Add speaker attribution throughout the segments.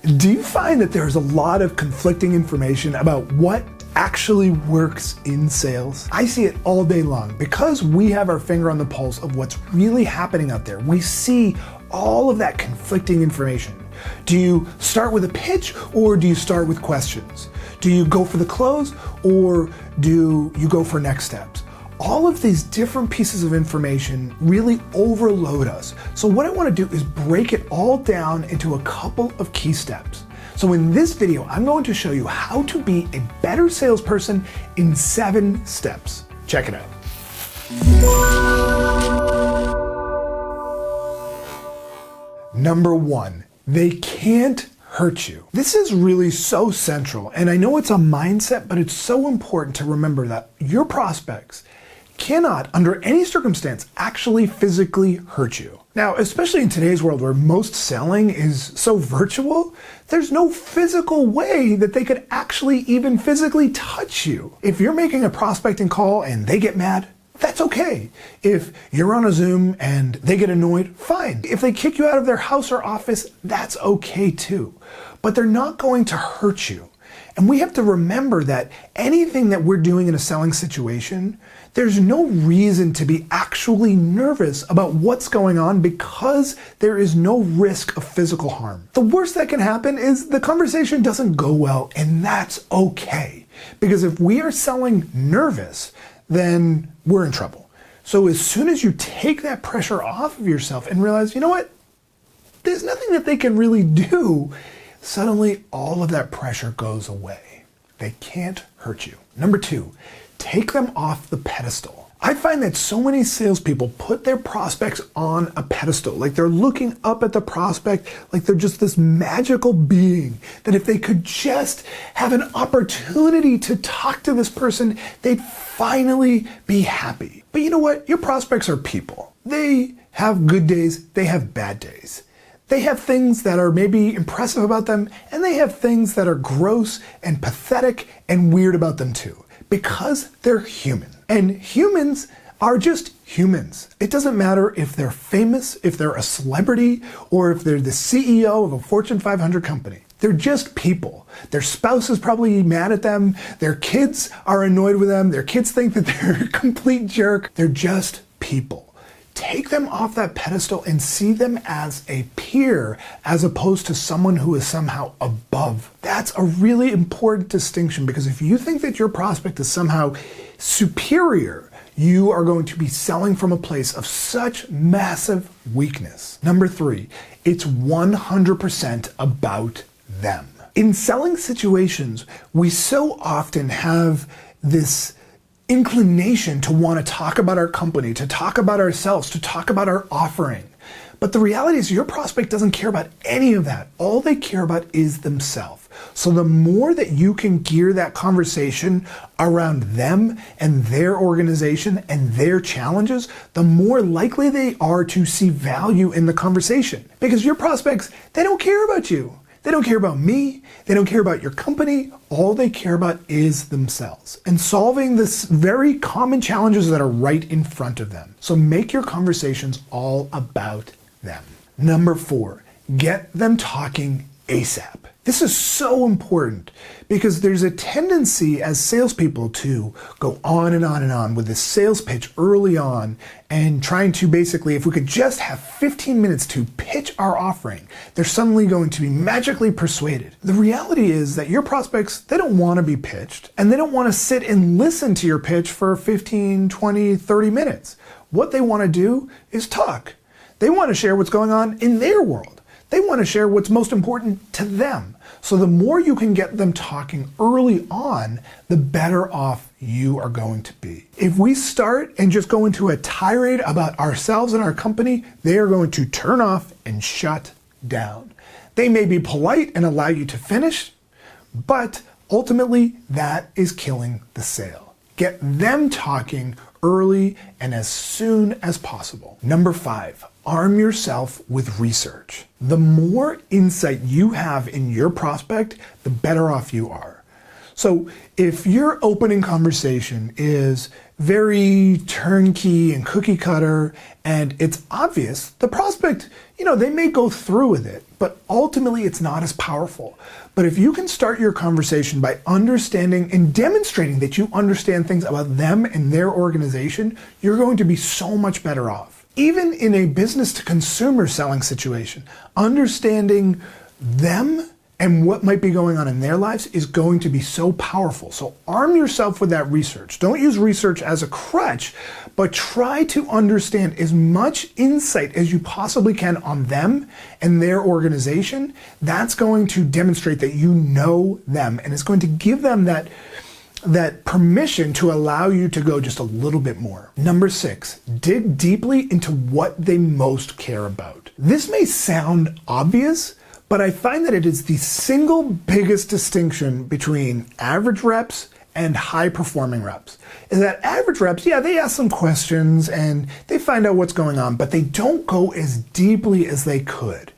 Speaker 1: Do you find that there's a lot of conflicting information about what actually works in sales? I see it all day long. Because we have our finger on the pulse of what's really happening out there, we see all of that conflicting information. Do you start with a pitch or do you start with questions? Do you go for the close or do you go for next steps? All of these different pieces of information really overload us. So what I want to do is break it all down into a couple of key steps. So in this video, I'm going to show you how to be a better salesperson in 7 steps. Check it out. Number 1, they can't hurt you. This is really so central, and I know it's a mindset, but it's so important to remember that your prospects cannot, under any circumstance, actually physically hurt you. Now, especially in today's world where most selling is so virtual, there's no physical way that they could actually even physically touch you. If you're making a prospecting call and they get mad, that's okay. If you're on a Zoom and they get annoyed, fine. If they kick you out of their house or office, that's okay too. But they're not going to hurt you. And we have to remember that anything that we're doing in a selling situation, there's no reason to be actually nervous about what's going on because there is no risk of physical harm. The worst that can happen is the conversation doesn't go well, and that's okay. Because if we are selling nervous, then we're in trouble. So as soon as you take that pressure off of yourself and realize, you know what, there's nothing that they can really do, suddenly all of that pressure goes away. They can't hurt you. Number 2, take them off the pedestal. I find that so many salespeople put their prospects on a pedestal, like they're looking up at the prospect like they're just this magical being, that if they could just have an opportunity to talk to this person, they'd finally be happy. But you know what? Your prospects are people. They have good days, they have bad days. They have things that are maybe impressive about them, and they have things that are gross and pathetic and weird about them too, because they're human. And humans are just humans. It doesn't matter if they're famous, if they're a celebrity, or if they're the CEO of a Fortune 500 company. They're just people. Their spouse is probably mad at them. Their kids are annoyed with them. Their kids think that they're a complete jerk. They're just people. Take them off that pedestal and see them as a peer as opposed to someone who is somehow above. That's a really important distinction, because if you think that your prospect is somehow superior, you are going to be selling from a place of such massive weakness. Number 3, it's 100% about them. In selling situations, we so often have this inclination to want to talk about our company, to talk about ourselves, to talk about our offering. But the reality is your prospect doesn't care about any of that. All they care about is themselves. So the more that you can gear that conversation around them and their organization and their challenges, the more likely they are to see value in the conversation. Because your prospects, they don't care about you. They don't care about me. They don't care about your company. All they care about is themselves and solving this very common challenges that are right in front of them. So make your conversations all about them. Number 4, get them talking ASAP. This is so important because there's a tendency as salespeople to go on and on and on with this sales pitch early on and trying to basically, if we could just have 15 minutes to pitch our offering, they're suddenly going to be magically persuaded. The reality is that your prospects, they don't want to be pitched, and they don't want to sit and listen to your pitch for 15, 20, 30 minutes. What they want to do is talk. They want to share what's going on in their world. They want to share what's most important to them. So the more you can get them talking early on, the better off you are going to be. If we start and just go into a tirade about ourselves and our company, they are going to turn off and shut down. They may be polite and allow you to finish, but ultimately that is killing the sale. Get them talking early and as soon as possible. Number 5, arm yourself with research. The more insight you have in your prospect, the better off you are. So if your opening conversation is very turnkey and cookie cutter and it's obvious, the prospect, they may go through with it, but ultimately it's not as powerful. But if you can start your conversation by understanding and demonstrating that you understand things about them and their organization, you're going to be so much better off. Even in a business to consumer selling situation, understanding them and what might be going on in their lives is going to be so powerful. So arm yourself with that research. Don't use research as a crutch, but try to understand as much insight as you possibly can on them and their organization. That's going to demonstrate that you know them, and it's going to give them that permission to allow you to go just a little bit more. Number 6, dig deeply into what they most care about. This may sound obvious, but I find that it is the single biggest distinction between average reps and high performing reps. Is that average reps, they ask some questions and they find out what's going on, but they don't go as deeply as they could.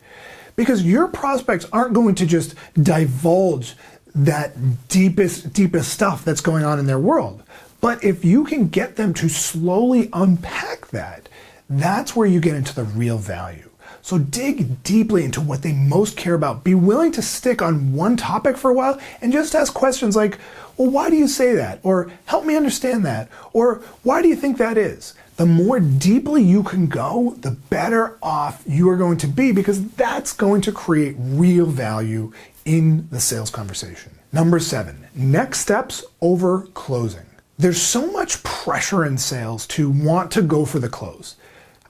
Speaker 1: Because your prospects aren't going to just divulge that deepest stuff that's going on in their world. But if you can get them to slowly unpack that, that's where you get into the real value. So dig deeply into what they most care about. Be willing to stick on one topic for a while and just ask questions like, well, why do you say that? Or help me understand that. Or why do you think that is? The more deeply you can go, the better off you are going to be, because that's going to create real value in the sales conversation. Number 7, next steps over closing. There's so much pressure in sales to want to go for the close.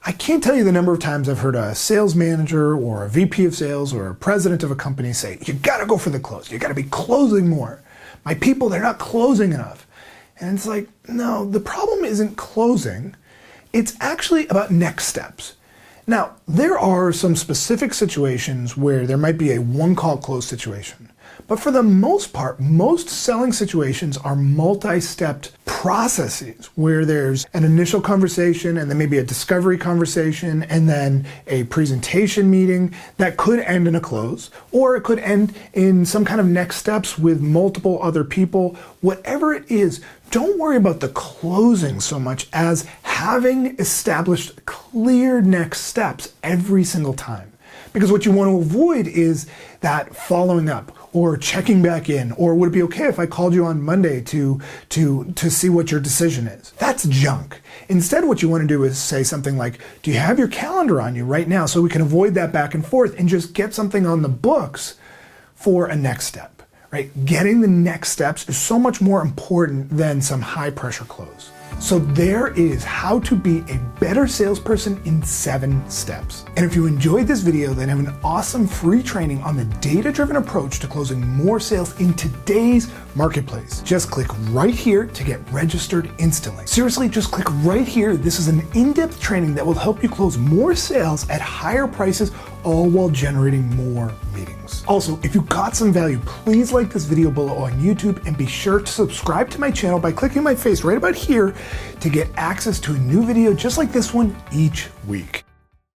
Speaker 1: I can't tell you the number of times I've heard a sales manager or a VP of sales or a president of a company say, you gotta go for the close. You gotta be closing more. My people, they're not closing enough. And it's like, no, the problem isn't closing. It's actually about next steps. Now, there are some specific situations where there might be a one-call close situation. But for the most part, most selling situations are multi-stepped processes where there's an initial conversation and then maybe a discovery conversation and then a presentation meeting that could end in a close, or it could end in some kind of next steps with multiple other people. Whatever it is, don't worry about the closing so much as having established clear next steps every single time. Because what you want to avoid is that following up or checking back in, or would it be okay if I called you on Monday to see what your decision is? That's junk. Instead, what you want to do is say something like, do you have your calendar on you right now so we can avoid that back and forth and just get something on the books for a next step, right? Getting the next steps is so much more important than some high pressure close. So there is how to be a better salesperson in 7 steps. And if you enjoyed this video, then have an awesome free training on the data-driven approach to closing more sales in today's marketplace. Just click right here to get registered instantly. Seriously, just click right here. This is an in-depth training that will help you close more sales at higher prices, all while generating more meetings. Also, if you got some value, please like this video below on YouTube and be sure to subscribe to my channel by clicking my face right about here to get access to a new video just like this one each week.